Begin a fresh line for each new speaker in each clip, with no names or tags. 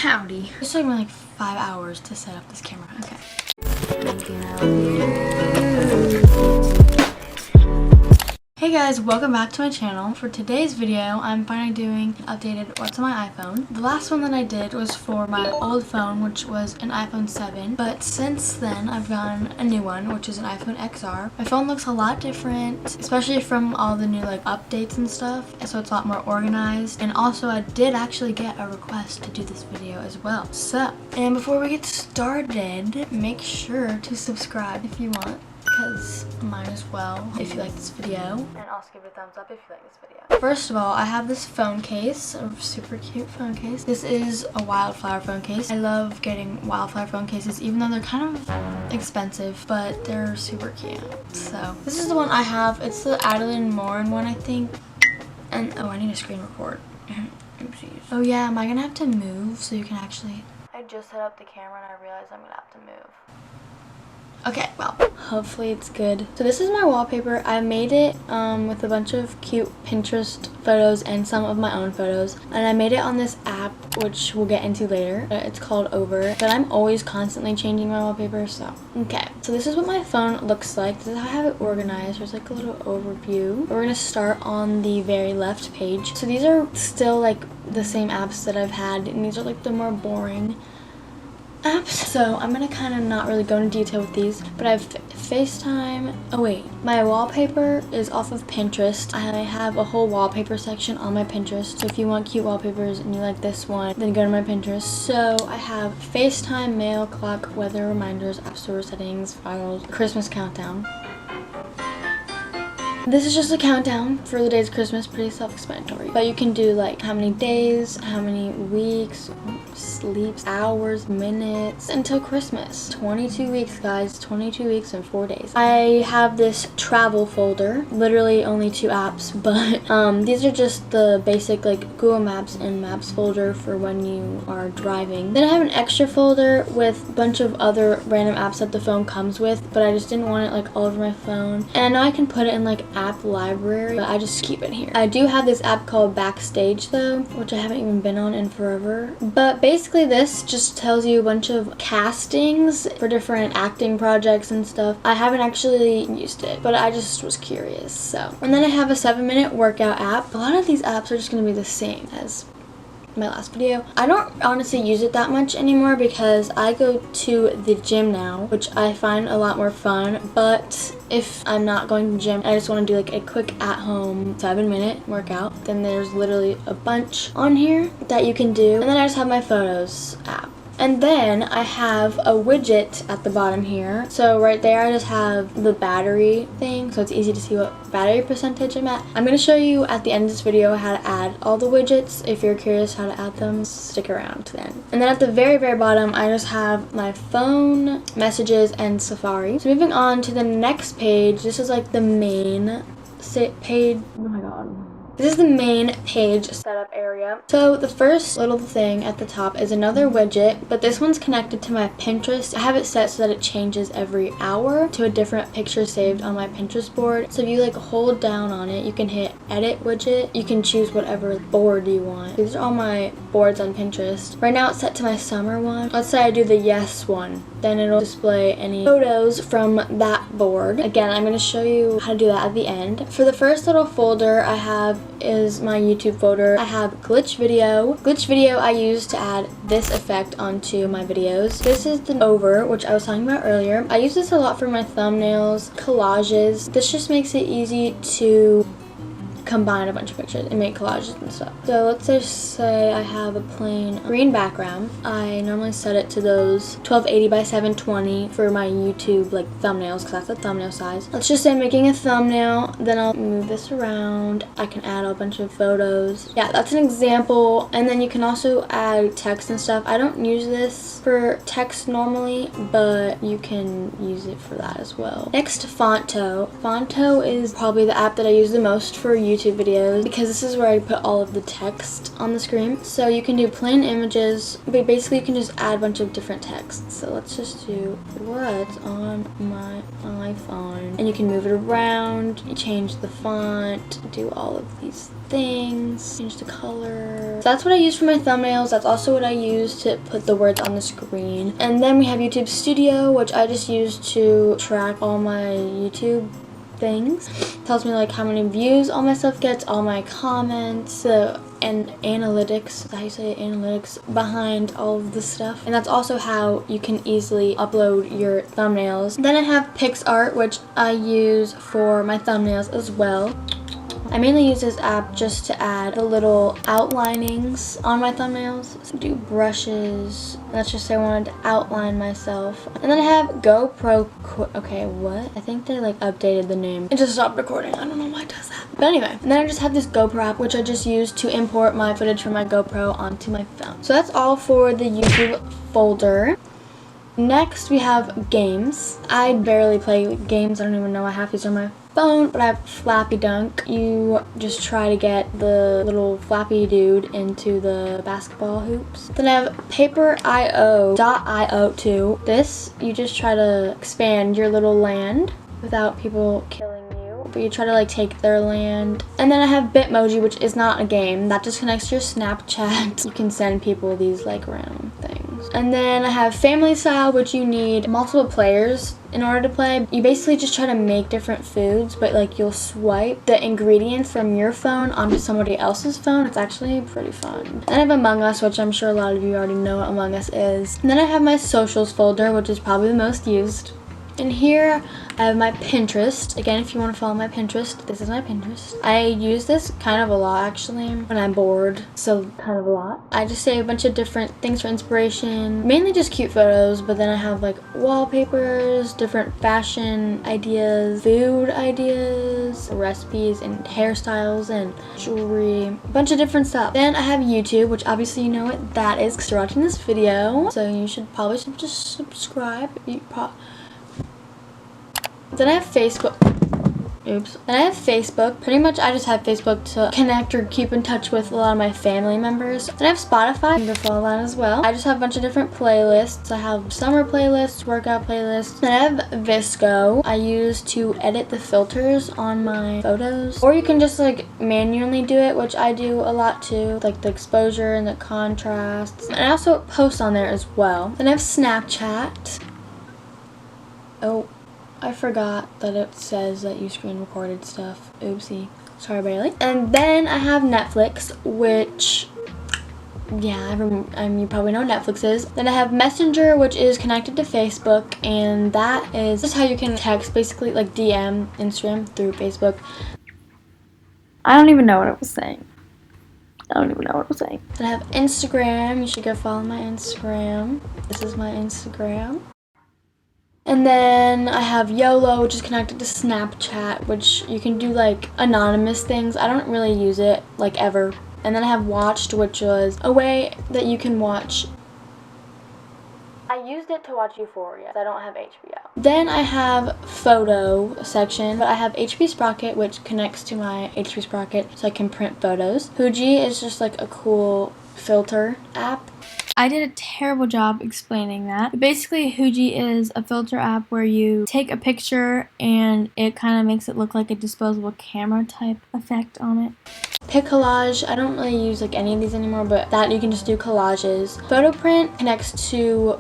Howdy. It took me like 5 hours to set up this camera. Okay. Hey guys, welcome back to my channel. For today's video, I'm finally doing updated what's on my iPhone. The last one that I did was for my old phone, which was an iPhone 7. But since then, I've gotten a new one, which is an iPhone XR. My phone looks a lot different, especially from all the new like updates and stuff. So it's a lot more organized. And also, I did actually get a request to do this video as well. So, and before we get started, make sure to subscribe if you want, because might as well if you like this video, and also give it a thumbs up if you like this video. First of all, I have this phone case, a super cute phone case. This is a wildflower phone case. I love getting wildflower phone cases, even though they're kind of expensive, but they're super cute. So this is the one I have. It's the Adeline Morin one, I think. And oh, I need a screen record. Oopsies. Oh yeah, am I gonna have to move so you can actually? I just set up the camera and I realized I'm gonna have to move. Okay, well, hopefully it's good. So this is my wallpaper. I made it with a bunch of cute Pinterest photos and some of my own photos. And I made it on this app, which we'll get into later. It's called Over. But I'm always constantly changing my wallpaper, so. Okay, so this is what my phone looks like. This is how I have it organized. There's like a little overview. We're gonna start on the very left page. So these are still like the same apps that I've had, and these are like the more boring apps. So I'm gonna kind of not really go into detail with these, but I have FaceTime. Oh wait, my wallpaper is off of Pinterest. I have a whole wallpaper section on my Pinterest. So if you want cute wallpapers and you like this one, then go to my Pinterest. So I have FaceTime, mail, clock, weather, reminders, app store settings, files, Christmas countdown. This is just a countdown for the days of Christmas, pretty self-explanatory. But you can do like how many days, how many weeks, sleeps, hours, minutes, until Christmas. 22 weeks, guys, 22 weeks and 4 days. I have this travel folder, literally only 2 apps, but these are just the basic like Google Maps and Maps folder for when you are driving. Then I have an extra folder with a bunch of other random apps that the phone comes with, but I just didn't want it like all over my phone. And I know I can put it in like app library, but I just keep it here. I do have this app called Backstage though, which I haven't even been on in forever. But basically this just tells you a bunch of castings for different acting projects and stuff. I haven't actually used it, but I just was curious, so. And then I have a 7-minute workout app. A lot of these apps are just gonna be the same as my last video. I don't honestly use it that much anymore because I go to the gym now, which I find a lot more fun. But if I'm not going to the gym, I just want to do like a quick at-home 7-minute workout, then there's literally a bunch on here that you can do. And then I just have my photos app. And then I have a widget at the bottom here. So right there I just have the battery thing, so it's easy to see what battery percentage I'm at. I'm going to show you at the end of this video how to add all the widgets. If you're curious how to add them, stick around to the end. And then at the very, very bottom, I just have my phone, messages, and Safari. So moving on to the next page, this is like the main page. Oh my god. This is the main page setup area. So the first little thing at the top is another widget, but this one's connected to my Pinterest. I have it set so that it changes every hour to a different picture saved on my Pinterest board. So if you like hold down on it, you can hit edit widget. You can choose whatever board you want. These are all my boards on Pinterest. Right now it's set to my summer one. Let's say I do the yes one. Then it'll display any photos from that board. Again, I'm going to show you how to do that at the end. For the first little folder I have is my YouTube folder. I have glitch video. Glitch video I use to add this effect onto my videos. This is the Over, which I was talking about earlier. I use this a lot for my thumbnails, collages. This just makes it easy to combine a bunch of pictures and make collages and stuff. So let's just say I have a plain green background. I normally set it to those 1280 by 720 for my YouTube like thumbnails, because that's the thumbnail size. Let's just say I'm making a thumbnail, then I'll move this around. I can add a bunch of photos. Yeah, that's an example. And then you can also add text and stuff. I don't use this for text normally, but you can use it for that as well. Next, Fonto. Fonto is probably the app that I use the most for YouTube YouTube videos because this is where I put all of the text on the screen. So you can do plain images, but basically you can just add a bunch of different texts. So let's just do what's on my iPhone. And you can move it around, you change the font, do all of these things, change the color. So that's what I use for my thumbnails. That's also what I use to put the words on the screen. And then we have YouTube Studio, which I just use to track all my YouTube things. It tells me like how many views all my stuff gets, all my comments, and analytics, is that how you say it? Analytics behind all of this stuff. And that's also how you can easily upload your thumbnails. Then I have PixArt, which I use for my thumbnails as well. I mainly use this app just to add the little outlinings on my thumbnails. So do brushes. Let's just say I wanted to outline myself. And then I have GoPro. Okay, what? I think they like updated the name. It just stopped recording. I don't know why it does that. But anyway, and then I just have this GoPro app, which I just use to import my footage from my GoPro onto my phone. So that's all for the YouTube folder. Next, we have games. I barely play games. I don't even know I have these on my phone, but I have Flappy Dunk. You just try to get the little flappy dude into the basketball hoops. Then I have Paper.io too. This, you just try to expand your little land without people killing you, but you try to like take their land. And then I have Bitmoji, which is not a game. That just connects to your Snapchat. You can send people these like random things. And then I have Family Style, which you need multiple players in order to play. You basically just try to make different foods, but like you'll swipe the ingredients from your phone onto somebody else's phone. It's actually pretty fun. Then I have Among Us, which I'm sure a lot of you already know what Among Us is. And then I have my socials folder, which is probably the most used. And here I have my Pinterest. Again, if you want to follow my Pinterest, this is my Pinterest. I use this kind of a lot actually when I'm bored, so kind of a lot. I just save a bunch of different things for inspiration, mainly just cute photos, but then I have like wallpapers, different fashion ideas, food ideas, recipes, and hairstyles, and jewelry, a bunch of different stuff. Then I have YouTube, which obviously you know what that is because you're watching this video, so you should probably just subscribe. Then I have Facebook. Oops. Then I have Facebook. Pretty much I just have Facebook to connect or keep in touch with a lot of my family members. Then I have Spotify. You can follow that as well. I just have a bunch of different playlists. I have summer playlists, workout playlists. Then I have Visco. I use to edit the filters on my photos. Or you can just like manually do it, which I do a lot too. Like the exposure and the contrasts. And I also post on there as well. Then I have Snapchat. Oh, I forgot that it says that you screen recorded stuff. Oopsie. Sorry, Bailey. And then I have Netflix, which, yeah, you probably know what Netflix is. Then I have Messenger, which is connected to Facebook, and that is just how you can text, basically, like DM Instagram through Facebook. I don't even know what I was saying. Then I have Instagram. You should go follow my Instagram. This is my Instagram. And then I have YOLO, which is connected to Snapchat, which you can do like anonymous things. I don't really use it like ever. And then I have Watched, which was a way that you can watch. I used it to watch Euphoria. I don't have HBO. Then I have photo section, but I have HP Sprocket, which connects to my HP Sprocket so I can print photos. Fuji is just like a cool filter app. I did a terrible job explaining that. But basically, Fuji is a filter app where you take a picture and it kind of makes it look like a disposable camera type effect on it. Pic Collage, I don't really use like any of these anymore, but that you can just do collages. Photoprint connects to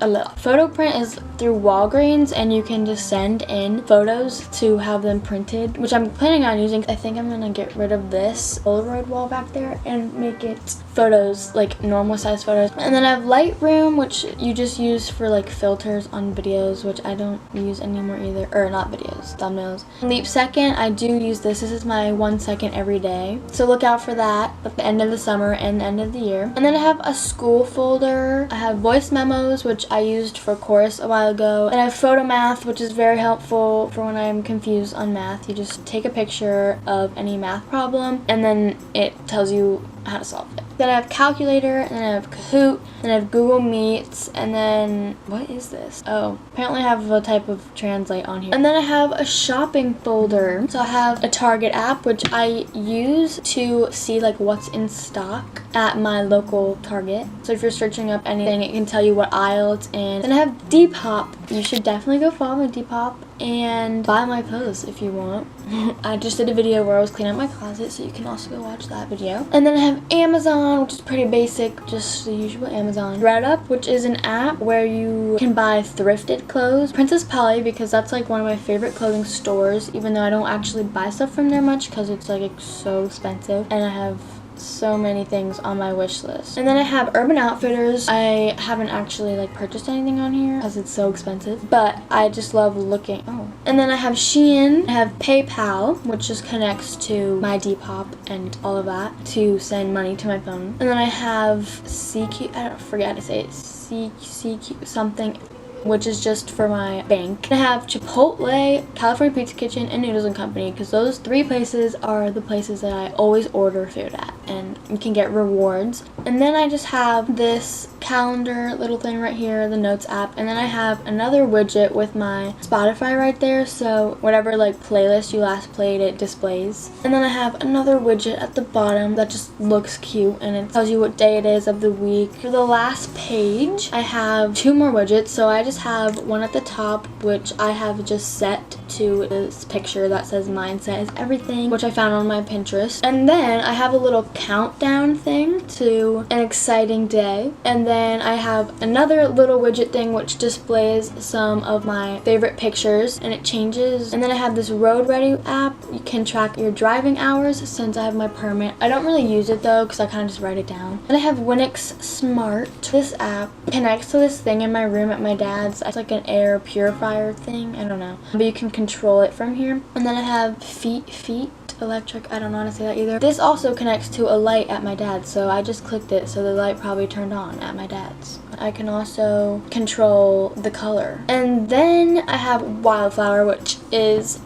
Photoprint is through Walgreens, and you can just send in photos to have them printed, which I'm planning on using. I think I'm gonna get rid of this Polaroid wall back there and make it photos, like normal size photos. And then I have Lightroom, which you just use for like filters on videos, which I don't use anymore either, or not videos, thumbnails. Leap Second, I do use this. This is my 1 second every day, so look out for that at the end of the summer and the end of the year. And then I have a school folder. I have voice memos, which I used for course a while ago. And I have Photomath, which is very helpful for when I'm confused on math. You just take a picture of any math problem, and then it tells you how to solve it. Then I have calculator, and then I have Kahoot, then I have Google Meets, and then what is this? Oh, apparently I have a type of translate on here. And then I have a shopping folder. So I have a Target app, which I use to see like what's in stock at my local Target. So if you're searching up anything, it can tell you what aisle it's in. Then I have Depop. You should definitely go follow my Depop and buy my clothes if you want. I just did a video where I was cleaning up my closet, so you can also go watch that video. And then I have Amazon, which is pretty basic, just the usual Amazon. ThredUp, which is an app where you can buy thrifted clothes. Princess Polly, because that's like one of my favorite clothing stores, even though I don't actually buy stuff from there much because it's like so expensive. And I have so many things on my wish list. And then I have Urban Outfitters. I haven't actually like purchased anything on here because it's so expensive, but I just love looking. Oh. And then I have Shein. I have PayPal, which just connects to my Depop and all of that to send money to my phone. And then I have CQ, I don't forget how to say it, CQ something, which is just for my bank. I have Chipotle, California Pizza Kitchen, and Noodles and Company, because those 3 places are the places that I always order food at, and you can get rewards. And then I just have this calendar little thing right here, the Notes app, and then I have another widget with my Spotify right there, so whatever like playlist you last played, it displays. And then I have another widget at the bottom that just looks cute, and it tells you what day it is of the week. For the last page, I have 2 more widgets, so I just have one at the top, which I have just set to this picture that says mindset is everything, which I found on my Pinterest. And then I have a little countdown thing to an exciting day. And then I have another little widget thing which displays some of my favorite pictures, and it changes. And then I have this Road Ready app. You can track your driving hours since I have my permit. I don't really use it though because I kind of just write it down. And I have Winix Smart. This app connects to this thing in my room at my dad's. It's like an air purifier thing. I don't know. But you can control it from here. And then I have Feet Electric. I don't know how to say that either. This also connects to a light at my dad's, so I just clicked it, so the light probably turned on at my dad's. I can also control the color. And then I have Wildflower, which is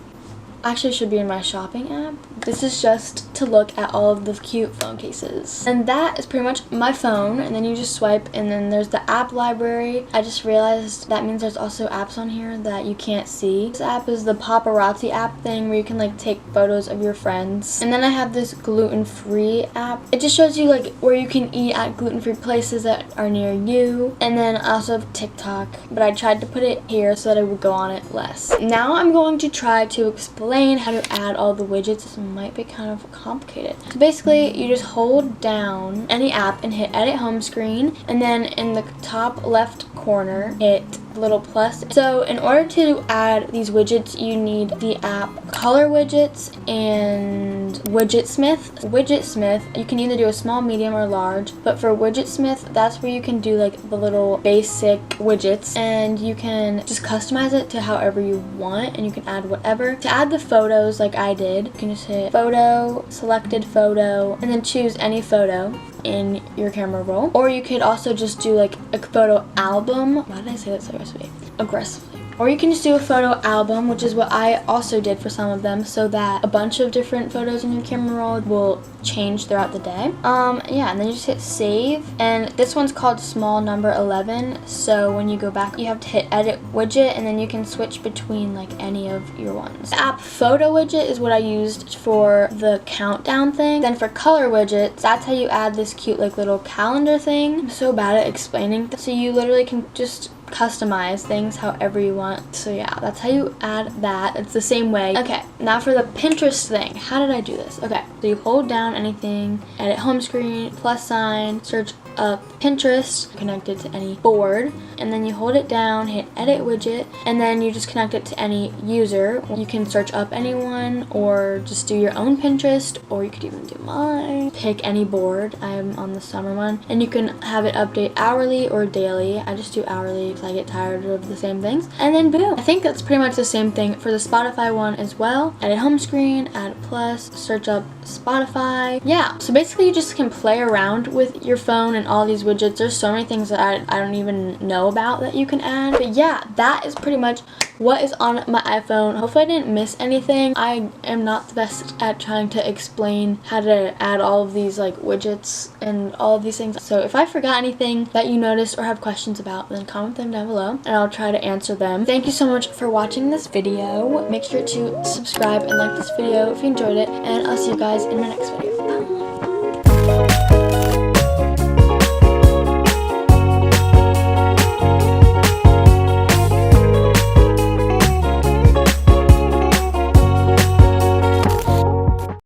actually should be in my shopping app. This is just to look at all of the cute phone cases. And that is pretty much my phone, and then you just swipe, and then there's the app library. I just realized that means there's also apps on here that you can't see. This app is the paparazzi app thing where you can like take photos of your friends. And then I have this gluten-free app. It just shows you like where you can eat at gluten-free places that are near you. And then I also have TikTok, but I tried to put it here so that I would go on it less. Now I'm going to try to explain how to add all the widgets. This might be kind of complicated. So basically, you just hold down any app and hit edit home screen, and then in the top left corner, hit little plus. So in order to add these widgets, you need the app Color Widgets and WidgetSmith. WidgetSmith, you can either do a small, medium, or large, but for WidgetSmith, that's where you can do like the little basic widgets, and you can just customize it to however you want, and you can add whatever. To add the photos like I did, you can just hit photo, selected photo, and then choose any photo in your camera roll. Or you could also just do like a photo album. Why did I say that so aggressively? Or you can just do a photo album, which is what I also did for some of them, so that a bunch of different photos in your camera roll will change throughout the day. Yeah, and then you just hit save, and this one's called small number 11, so when you go back, you have to hit edit widget, and then you can switch between like any of your ones. The app photo widget is what I used for the countdown thing. Then for color widgets, that's how you add this cute like little calendar thing. I'm so bad at explaining, so you literally can just customize things however you want. So yeah, that's how you add that. It's the same way. Okay, now for the Pinterest thing. How did I do this? Okay, so you hold down anything, edit home screen, plus sign, search up Pinterest, connect it to any board, and then you hold it down, hit edit widget, and then you just connect it to any user. You can search up anyone or just do your own Pinterest, or you could even do mine. Pick any board. I'm on the summer one, and you can have it update hourly or daily. I just do hourly because I get tired of the same things. And then boom. I think that's pretty much the same thing for the Spotify one as well. Edit home screen, add plus, search up Spotify. Yeah, so basically you just can play around with your phone and all these widgets. There's so many things that I don't even know about that you can add. But yeah, that is pretty much what is on my iPhone. Hopefully I didn't miss anything. I am not the best at trying to explain how to add all of these like widgets and all of these things. So if I forgot anything that you noticed or have questions about, then comment them down below and I'll try to answer them. Thank you so much for watching this video. Make sure to subscribe and like this video if you enjoyed it, and I'll see you guys in my next video. Bye!